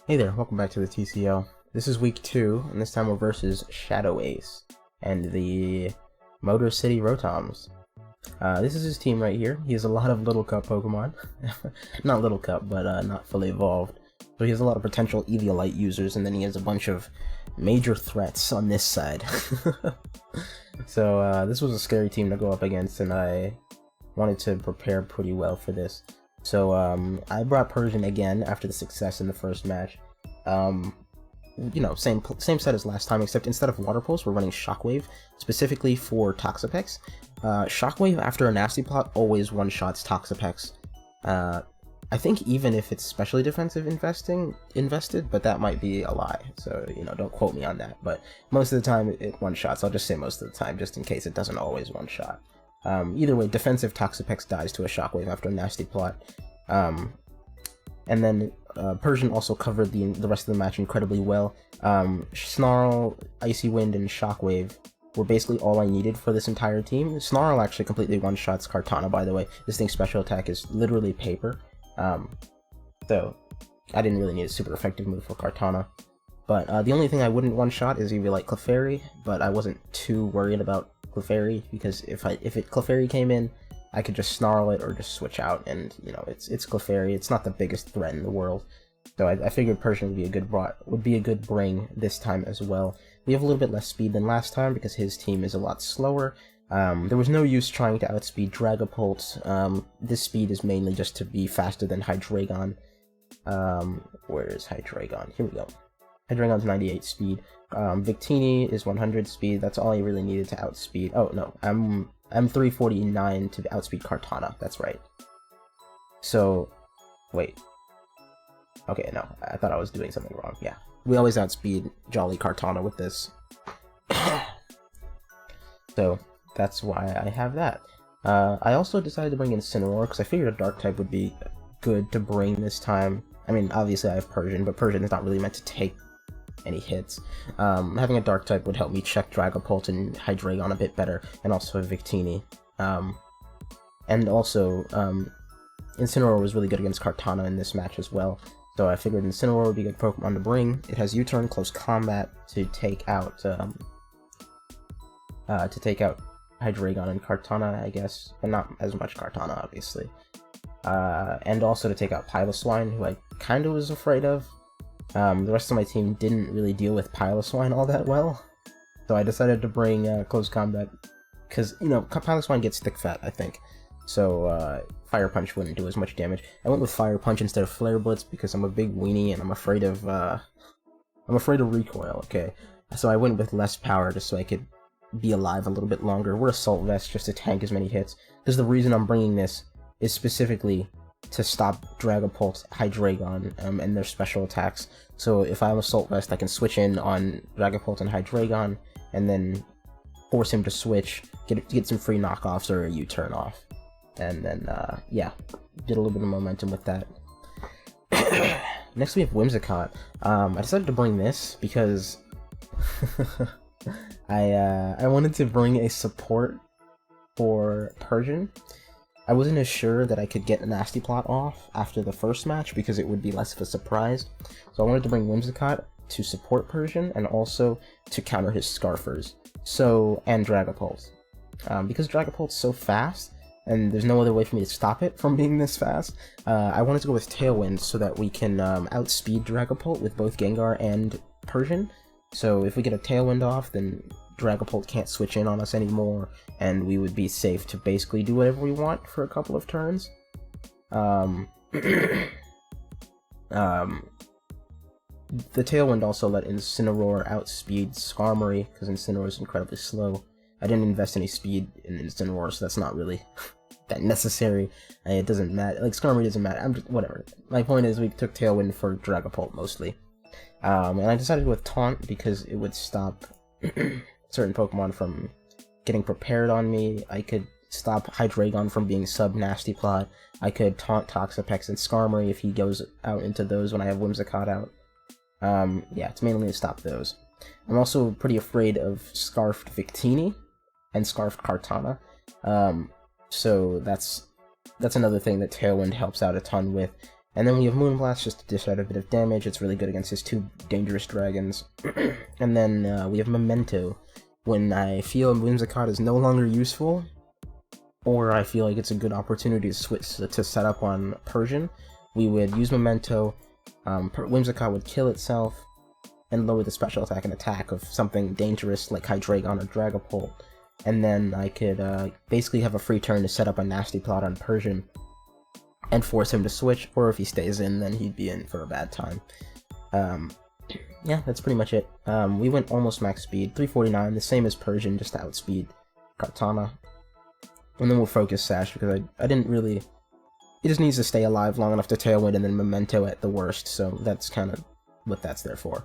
Hey there, welcome back to the TCL. This is week 2, and this time we're versus Shadowace and the Motor City Rotoms. This is his team right here. He has a lot of Little Cup Pokemon. Not Little Cup, but not fully evolved. So he has a lot of potential Eviolite users, and then he has a bunch of major threats on this side. So this was a scary team to go up against, and I wanted to prepare pretty well for this. So I brought Persian again after the success in the first match. You know, same set as last time, except instead of Water Pulse, we're running Shockwave, specifically for Toxapex. Shockwave after a Nasty Plot always one-shots Toxapex. I think even if it's specially defensive invested, but that might be a lie, so, you know, don't quote me on that. But most of the time it one-shots. I'll just say most of the time, just in case it doesn't always one-shot. Either way, defensive Toxapex dies to a Shockwave after a Nasty Plot. And then Persian also covered the rest of the match incredibly well. Snarl, Icy Wind, and Shockwave were basically all I needed for this entire team. Snarl actually completely one-shots Kartana, by the way. This thing's special attack is literally paper. So I didn't really need a super effective move for Kartana. But the only thing I wouldn't one-shot is Eviolite Clefairy, but I wasn't too worried about Clefairy, because if Clefairy came in, I could just Snarl it or just switch out, and, you know, it's Clefairy. It's not the biggest threat in the world, so I figured Persian would be a good bring this time as well. We have a little bit less speed than last time because his team is a lot slower. There was no use trying to outspeed Dragapult. This speed is mainly just to be faster than Hydreigon. Where is Hydreigon? Here we go. Hydreigon's 98 speed. Victini is 100 speed. That's all I really needed to outspeed. Oh no, I'm 349 to outspeed Kartana. That's right. So, wait. Okay, no, I thought I was doing something wrong. Yeah, we always outspeed Jolly Kartana with this. So that's why I have that. I also decided to bring in Incineroar because I figured a Dark type would be good to bring this time. I mean, obviously I have Persian, but Persian is not really meant to take any hits. Having a Dark type would help me check Dragapult and Hydreigon a bit better, and also Victini. And also, Incineroar was really good against Kartana in this match as well, so I figured Incineroar would be a good Pokemon to bring. It has U-turn, close combat to take out Hydreigon and Kartana, I guess, but not as much Kartana, obviously. And also to take out Piloswine, who I kind of was afraid of. The rest of my team didn't really deal with Piloswine all that well, so I decided to bring Close Combat, because, you know, Piloswine gets thick fat, I think, so Fire Punch wouldn't do as much damage. I went with Fire Punch instead of Flare Blitz because I'm a big weenie and I'm afraid of recoil, okay? So I went with less power just so I could be alive a little bit longer. We're Assault Vest just to tank as many hits, because the reason I'm bringing this is specifically to stop Dragapult, Hydreigon, and their special attacks. So if I'm Assault Vest, I can switch in on Dragapult and Hydreigon, and then force him to switch, get some free knockoffs or a U-turn off. And then, yeah, get a little bit of momentum with that. Next we have Whimsicott. I decided to bring this because I wanted to bring a support for Persian. I wasn't as sure that I could get a Nasty Plot off after the first match because it would be less of a surprise. So I wanted to bring Whimsicott to support Persian and also to counter his Scarfers. And Dragapult. Because Dragapult's so fast, and there's no other way for me to stop it from being this fast, I wanted to go with Tailwind so that we can outspeed Dragapult with both Gengar and Persian. So if we get a Tailwind off, then Dragapult can't switch in on us anymore, and we would be safe to basically do whatever we want for a couple of turns. The Tailwind also let Incineroar outspeed Skarmory, because Incineroar is incredibly slow. I didn't invest any speed in Incineroar, so that's not really that necessary. It doesn't matter. Like, Skarmory doesn't matter. Whatever. My point is, we took Tailwind for Dragapult mostly. And I decided to go with Taunt because it would stop certain Pokemon from getting prepared on me. I could stop Hydreigon from being sub-Nasty Plot. I could taunt Toxapex and Skarmory if he goes out into those when I have Whimsicott out. Yeah, it's mainly to stop those. I'm also pretty afraid of Scarfed Victini and Scarfed Kartana. So that's another thing that Tailwind helps out a ton with. And then we have Moonblast just to dish out a bit of damage. It's really good against his 2 dangerous dragons. And then we have Memento. When I feel Whimsicott is no longer useful, or I feel like it's a good opportunity to switch to set up on Persian, we would use Memento. Whimsicott would kill itself and lower the special attack and attack of something dangerous like Hydreigon or Dragapult. And then I could basically have a free turn to set up a nasty plot on Persian and force him to switch, or if he stays in, then he'd be in for a bad time. Yeah, that's pretty much it. We went almost max speed, 349, the same as Persian, just to outspeed Kartana. And then we'll focus Sash, because I didn't really... He just needs to stay alive long enough to Tailwind, and then Memento at the worst, so that's kind of what that's there for.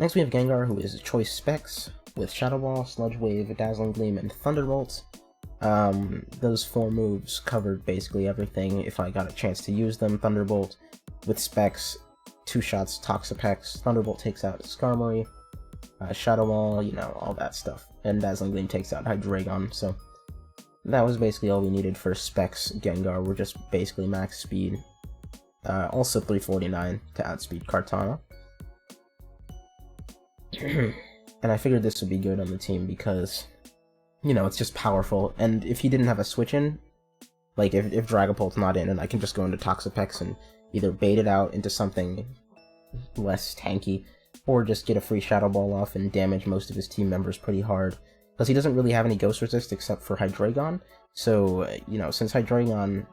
Next we have Gengar, who is Choice Specs, with Shadow Ball, Sludge Wave, Dazzling Gleam, and Thunderbolt. Those 4 moves covered basically everything if I got a chance to use them. Thunderbolt with Specs, 2 shots Toxapex, Thunderbolt takes out Skarmory, Shadow Ball, you know, all that stuff, and Dazzling Gleam takes out Hydreigon, so that was basically all we needed for Specs Gengar. We're just basically max speed. Also 349 to outspeed Kartana. And I figured this would be good on the team because, you know, it's just powerful, and if he didn't have a switch in, like if Dragapult's not in, and I can just go into Toxapex and either bait it out into something less tanky, or just get a free Shadow Ball off and damage most of his team members pretty hard. Because he doesn't really have any Ghost Resist except for Hydreigon, so, you know, since Hydreigon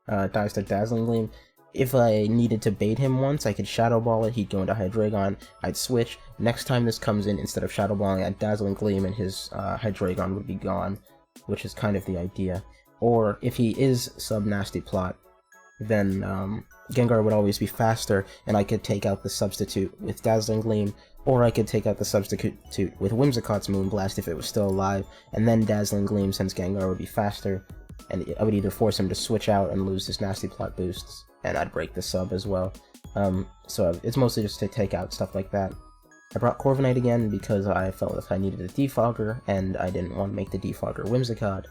dies to Dazzling Gleam, if I needed to bait him once, I could Shadow Ball it, he'd go into Hydreigon, I'd switch, next time this comes in, instead of Shadow Balling, I'd Dazzling Gleam and his Hydreigon would be gone, which is kind of the idea. Or, if he is sub-nasty plot, then Gengar would always be faster, and I could take out the substitute with Dazzling Gleam, or I could take out the substitute with Whimsicott's Moonblast if it was still alive, and then Dazzling Gleam since Gengar would be faster, and I would either force him to switch out and lose his nasty plot boosts, and I'd break the sub as well. So it's mostly just to take out stuff like that. I brought Corviknight again because I felt that I needed a Defogger, and I didn't want to make the Defogger Whimsicott.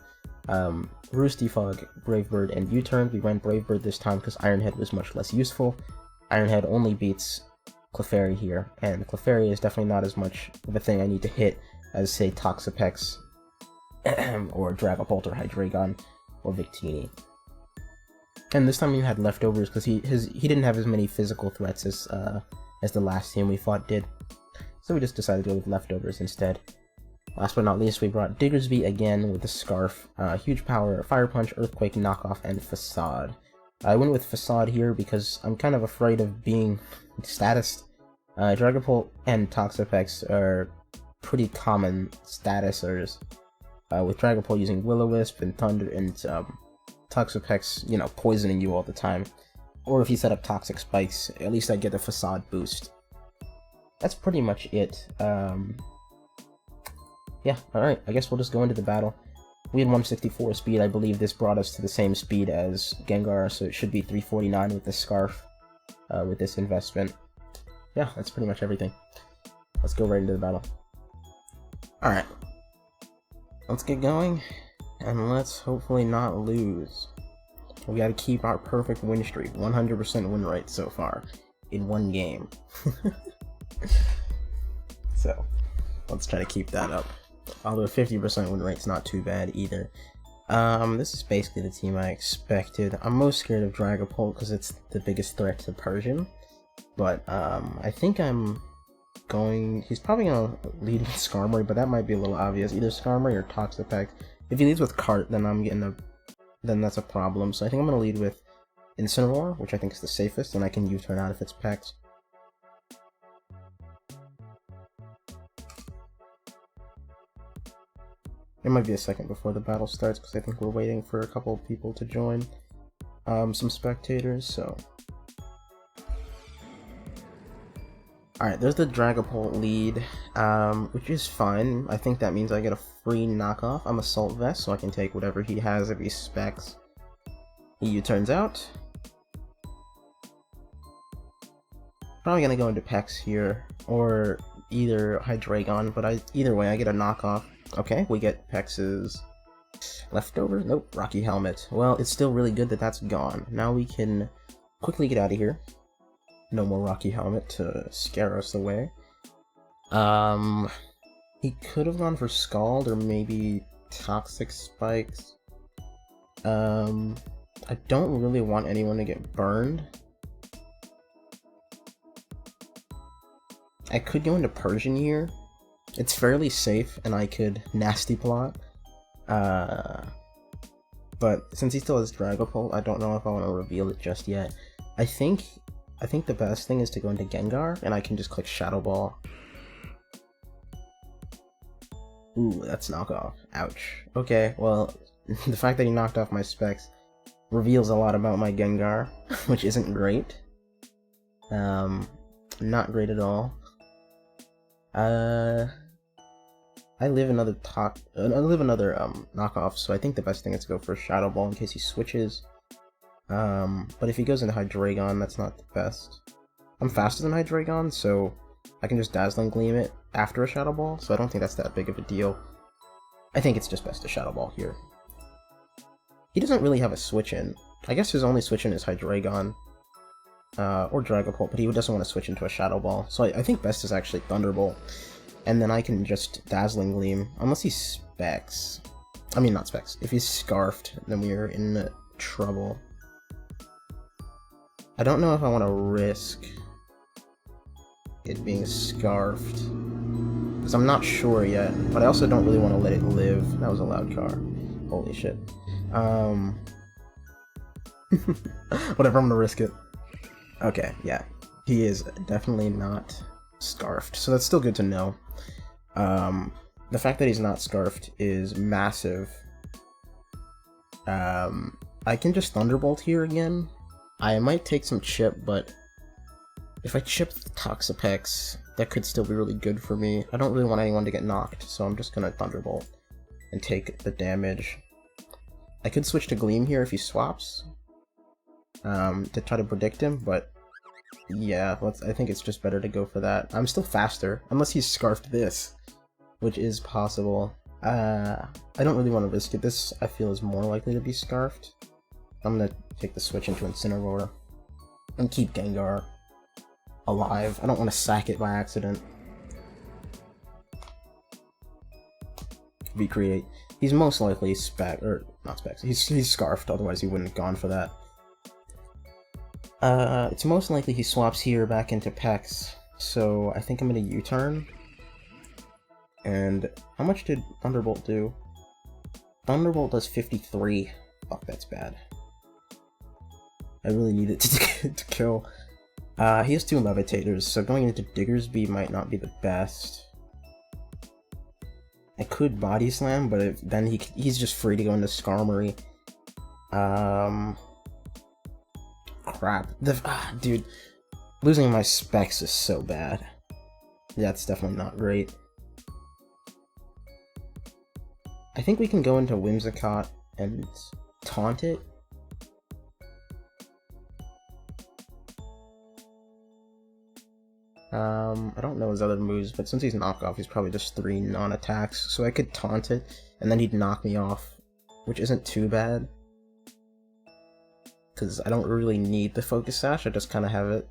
Roost, Defog, Brave Bird, and U-Turn. We ran Brave Bird this time because Iron Head was much less useful. Iron Head only beats Clefairy here, and Clefairy is definitely not as much of a thing I need to hit as, say, Toxapex, or Dragapult, or Hydreigon, or Victini. And this time we had leftovers because he didn't have as many physical threats as the last team we fought did. So we just decided to go with leftovers instead. Last but not least, we brought Diggersby again with the Scarf, Huge Power, Fire Punch, Earthquake, Knockoff, and Facade. I went with Facade here because I'm kind of afraid of being statused. Dragapult and Toxapex are pretty common statusers, with Dragapult using Will-O-Wisp and Thunder, and Toxapex, you know, poisoning you all the time. Or if you set up Toxic Spikes, at least I get a Facade boost. That's pretty much it. Yeah, alright, I guess we'll just go into the battle. We had 164 speed. I believe this brought us to the same speed as Gengar, so it should be 349 with the Scarf, with this investment. Yeah, that's pretty much everything. Let's go right into the battle. Alright. Let's get going, and let's hopefully not lose. We gotta keep our perfect win streak, 100% win rate so far, in one game. So, let's try to keep that up. Although 50% win rate's not too bad either. This is basically the team I expected. I'm most scared of Dragapult because it's the biggest threat to Persian. But I think he's probably gonna lead with Skarmory, but that might be a little obvious. Either Skarmory or Toxapex. If he leads with Cart, then then that's a problem. So I think I'm gonna lead with Incineroar, which I think is the safest, and I can U-turn out if it's Pex. It might be a second before the battle starts because I think we're waiting for a couple of people to join. Some spectators, so. Alright, there's the Dragapult lead, which is fine. I think that means I get a free knockoff. I'm Assault Vest, so I can take whatever he has if he specs. He U-turns out. Probably gonna go into Pex here, or either Hydreigon, but either way I get a knockoff. Okay, we get Pex's leftovers. Nope, Rocky Helmet. Well, it's still really good that that's gone. Now we can quickly get out of here. No more Rocky Helmet to scare us away. He could have gone for Scald or maybe Toxic Spikes. I don't really want anyone to get burned. I could go into Persian here. It's fairly safe, and I could Nasty Plot. But since he still has Dragapult, I don't know if I want to reveal it just yet. I think the best thing is to go into Gengar, and I can just click Shadow Ball. Ooh, that's knockoff. Ouch. Okay, well, the fact that he knocked off my specs reveals a lot about my Gengar, which isn't great. Not great at all. I live another knockoff, so I think the best thing is to go for Shadow Ball in case he switches. But if he goes into Hydreigon, that's not the best. I'm faster than Hydreigon, so I can just Dazzling Gleam it after a Shadow Ball, so I don't think that's that big of a deal. I think it's just best to Shadow Ball here. He doesn't really have a switch-in. I guess his only switch-in is Hydreigon, or Dragapult, but he doesn't want to switch into a Shadow Ball, so I think best is actually Thunderbolt. And then I can just Dazzling Gleam, unless he Specs. I mean, not Specs. If he's Scarfed, then we are in trouble. I don't know if I want to risk it being Scarfed, because I'm not sure yet, but I also don't really want to let it live. That was a loud car. Holy shit. Whatever, I'm gonna risk it. Okay, yeah. He is definitely not Scarfed, so that's still good to know. The fact that he's not Scarfed is massive. I can just Thunderbolt here again. I might take some chip, but if I chip Toxapex, that could still be really good for me. I don't really want anyone to get knocked, so I'm just gonna Thunderbolt and take the damage. I could switch to Gleam here if he swaps, to try to predict him, but yeah, I think it's just better to go for that. I'm still faster, unless he's Scarfed this, which is possible. I don't really want to risk it. This, I feel, is more likely to be Scarfed. I'm gonna take the switch into Incineroar and keep Gengar alive. I don't want to sack it by accident. Recreate. He's most likely not Specs. He's Scarfed, otherwise he wouldn't have gone for that. It's most likely he swaps here back into Pex, so I think I'm gonna U-turn. And how much did Thunderbolt do? Thunderbolt does 53. Fuck, that's bad. I really need it to kill. He has 2 Levitators, so going into Diggersby might not be the best. I could Body Slam, but then he's just free to go into Skarmory. Crap. Dude, losing my specs is so bad. That's definitely not great. I think we can go into Whimsicott and taunt it. I don't know his other moves, but since he's knockoff, he's probably just 3 non-attacks, so I could taunt it, and then he'd knock me off, which isn't too bad. Because I don't really need the Focus Sash, I just kind of have it.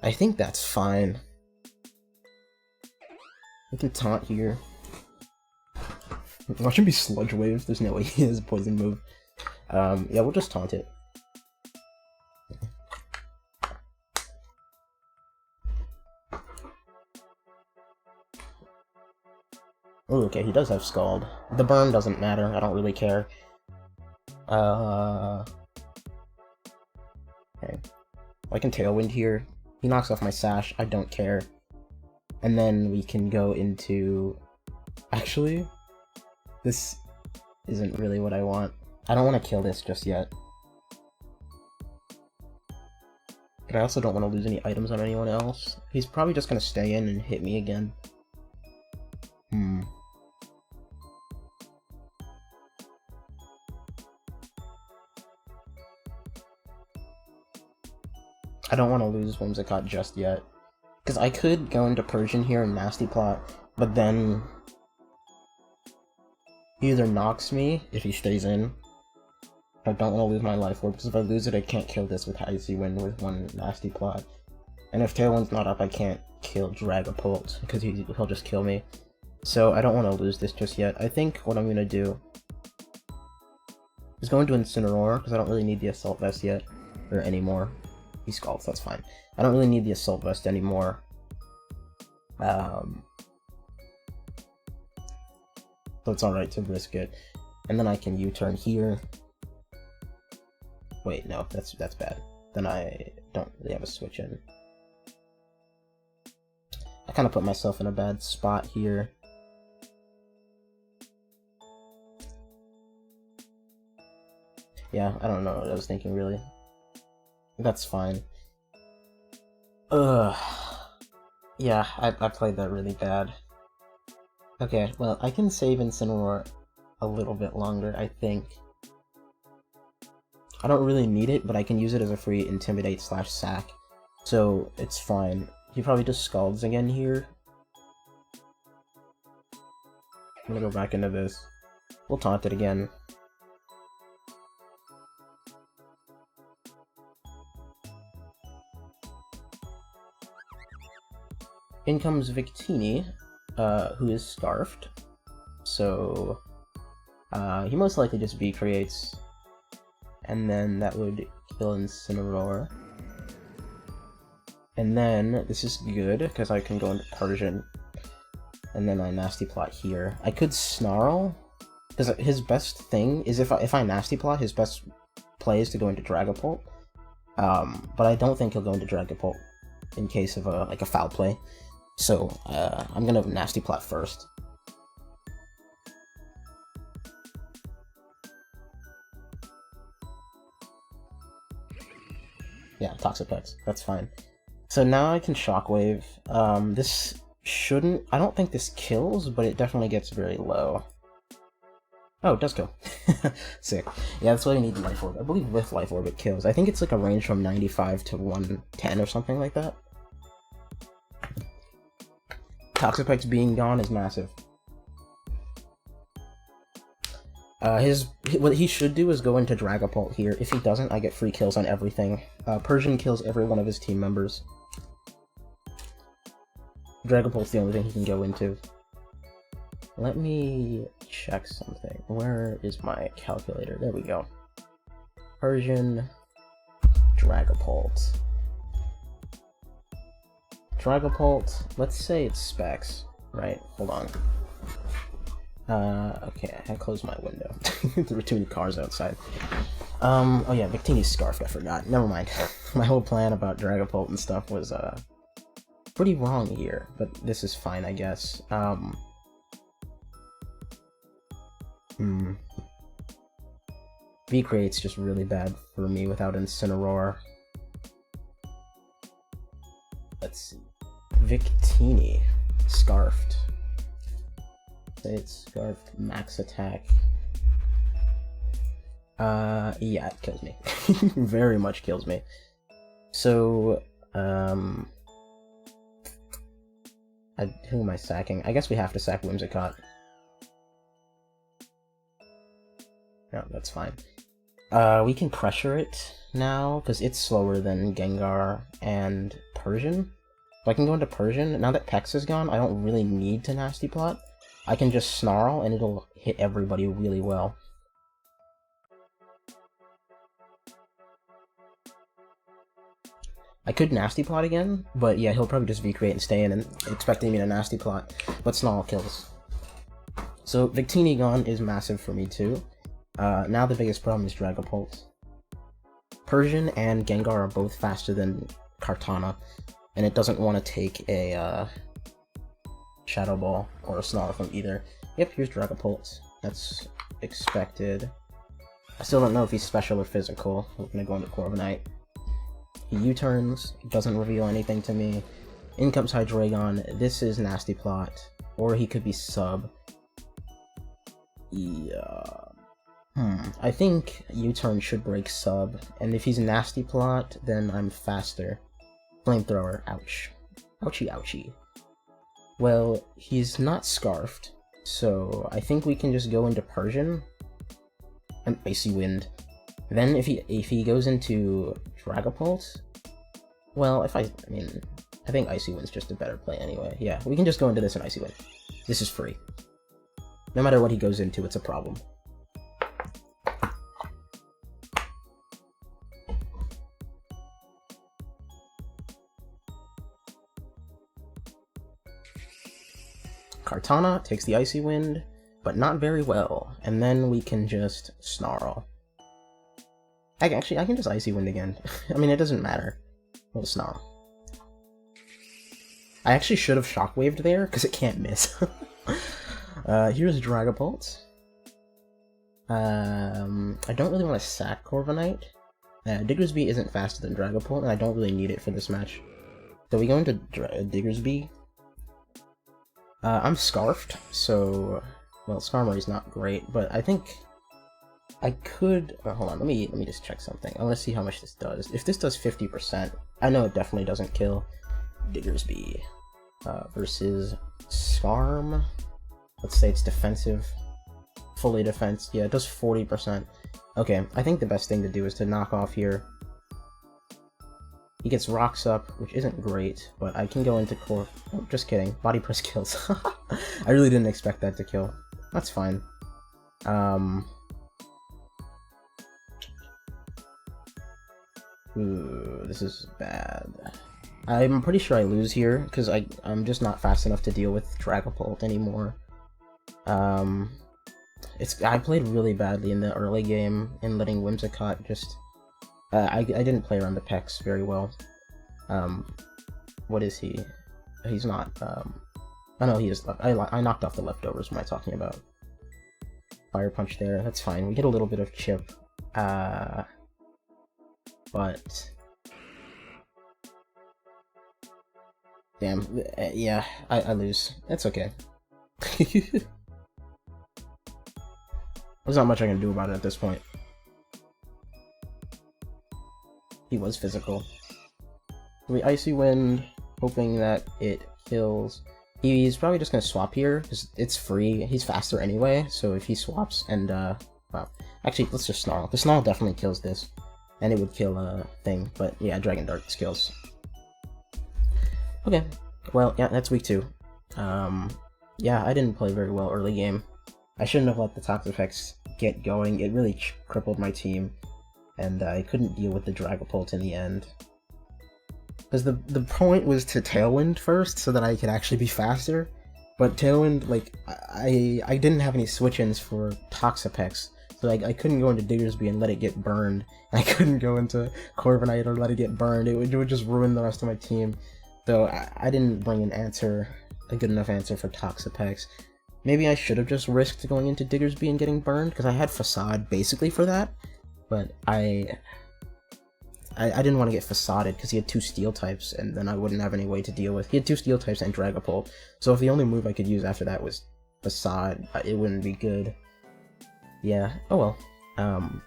I think that's fine. We can taunt here. Watch him be Sludge Wave, there's no way he has a poison move. Yeah, we'll just taunt it. Oh, okay, he does have Scald. The burn doesn't matter, I don't really care. Okay. I can Tailwind here. He knocks off my Sash, I don't care. And then we can go into... Actually, this isn't really what I want. I don't want to kill this just yet. But I also don't want to lose any items on anyone else. He's probably just going to stay in and hit me again. I don't want to lose Whimsicott just yet. Because I could go into Persian here and Nasty Plot, but then he either knocks me if he stays in, I don't want to lose my life orb, because if I lose it, I can't kill this with Icy Wind with one nasty plot. And if Tailwind's not up, I can't kill Dragapult, because he'll just kill me. So I don't want to lose this just yet. I think what I'm going to do is go into Incineroar, because I don't really need the Assault Vest yet, or anymore. He Scalds, that's fine. I don't really need the Assault Vest anymore. So it's alright to risk it. And then I can U-turn here. Wait, no, that's bad. Then I don't really have a switch in. I kind of put myself in a bad spot here. Yeah, I don't know what I was thinking, really. That's fine. Yeah, I played that really bad. Okay, well, I can save Incineroar a little bit longer, I think. I don't really need it, but I can use it as a free Intimidate/Sack, so it's fine. He probably just Scalds again here. I'm gonna go back into this. We'll taunt it again. In comes Victini, who is Scarfed, so he most likely just V-creates, and then that would kill Incineroar. And then, this is good, because I can go into Persian, and then I Nasty Plot here. I could Snarl, because his best thing is if I Nasty Plot, his best play is to go into Dragapult, but I don't think he'll go into Dragapult in case of like a foul play. So, I'm gonna Nasty Plot first. Yeah, Toxapex, that's fine. So now I can Shockwave. This shouldn't... I don't think this kills, but it definitely gets very low. Oh, it does kill. Sick. Yeah, that's why I need Life Orb. I believe with Life Orb it kills. I think it's like a range from 95 to 110 or something like that. Toxapex being gone is massive. What he should do is go into Dragapult here. If he doesn't, I get free kills on everything. Persian kills every one of his team members. Dragapult's the only thing he can go into. Let me check something. Where is my calculator? There we go. Persian, Dragapult. Dragapult, let's say it's Specs, right? Hold on. Okay, I closed my window. There were too many cars outside. Oh yeah, Victini's Scarfed, I forgot. Never mind. My whole plan about Dragapult and stuff was, pretty wrong here, but this is fine, I guess. V-Create's just really bad for me without Incineroar. Let's see. Victini. Scarfed. Say it's Scarfed. Max attack. Yeah, it kills me. Very much kills me. So, who am I sacking? I guess we have to sack Whimsicott. No, that's fine. We can pressure it now, because it's slower than Gengar and Persian. So I can go into Persian. Now that Pex is gone, I don't really need to Nasty Plot. I can just Snarl, and it'll hit everybody really well. I could Nasty Plot again, but yeah, he'll probably just V-Create and stay in and expecting me to Nasty Plot, but Snarl kills. So Victini gone is massive for me too. Now the biggest problem is Dragapult. Persian and Gengar are both faster than Kartana, and it doesn't want to take a Shadow Ball or a Snarl from either. Yep, here's Dragapult. That's expected. I still don't know if he's special or physical. We're gonna go into Corviknight. He U-turns, doesn't reveal anything to me. In comes Hydreigon. This is Nasty Plot, or he could be Sub. Yeah. I think U-turn should break Sub, and if he's Nasty Plot, then I'm faster. Flamethrower, ouch. Ouchie ouchie. Well, he's not Scarfed, so I think we can just go into Persian. And Icy Wind. Then if he goes into Dragapult, well, I think Icy Wind's just a better play anyway. Yeah, we can just go into this and Icy Wind. This is free. No matter what he goes into, it's a problem. Kartana takes the Icy Wind, but not very well. And then we can just Snarl. I can just Icy Wind again. I mean, it doesn't matter. We'll Snarl. I actually should have Shockwaved there, because it can't miss. Here's Dragapult. I don't really want to sack Corviknight. Diggersby isn't faster than Dragapult, and I don't really need it for this match. So we go into Diggersby. I'm Scarfed, so... Well, Skarmory's not great, but I think I could... hold on, let me just check something. I want to see how much this does. If this does 50%, I know it definitely doesn't kill Diggersby. Versus Skarm. Let's say it's defensive. Fully defense. Yeah, it does 40%. Okay, I think the best thing to do is to knock off here. He gets Rocks Up, which isn't great, but I can go into Core... Oh, just kidding. Body Press kills. I really didn't expect that to kill. That's fine. Ooh, this is bad. I'm pretty sure I lose here, because I'm just not fast enough to deal with Dragapult anymore. I played really badly in the early game, in letting Whimsicott just... I didn't play around the Pex very well. What is he? He's not, oh no, he is left. I knocked off the leftovers, what am I talking about? Fire Punch there, that's fine. We get a little bit of chip. But... Damn, yeah, I lose. That's okay. There's not much I can do about it at this point. He was physical. We Icy Wind, hoping that it kills. He's probably just gonna swap here, because it's free. He's faster anyway, so if he swaps and, well, actually, let's just Snarl. The Snarl definitely kills this, and it would kill a thing, but yeah, Dragon Dart skills. Okay, well, yeah, that's week 2. Yeah, I didn't play very well early game. I shouldn't have let the Toxapex get going. It really crippled my team, and I couldn't deal with the Dragapult in the end. Because the point was to Tailwind first, so that I could actually be faster, but Tailwind, like, I didn't have any switch-ins for Toxapex, so I couldn't go into Diggersby and let it get burned, and I couldn't go into Corviknight or let it get burned. It would just ruin the rest of my team. So I didn't bring a good enough answer for Toxapex. Maybe I should have just risked going into Diggersby and getting burned, because I had Facade basically for that, but I didn't want to get Facaded because he had 2 Steel types, and then I wouldn't have any way to deal with. He had 2 Steel types and Dragapult, so if the only move I could use after that was Facade, it wouldn't be good. Yeah, oh well.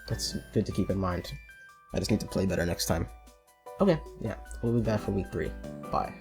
That's good to keep in mind. I just need to play better next time. Okay, yeah, we'll be back for week 3. Bye.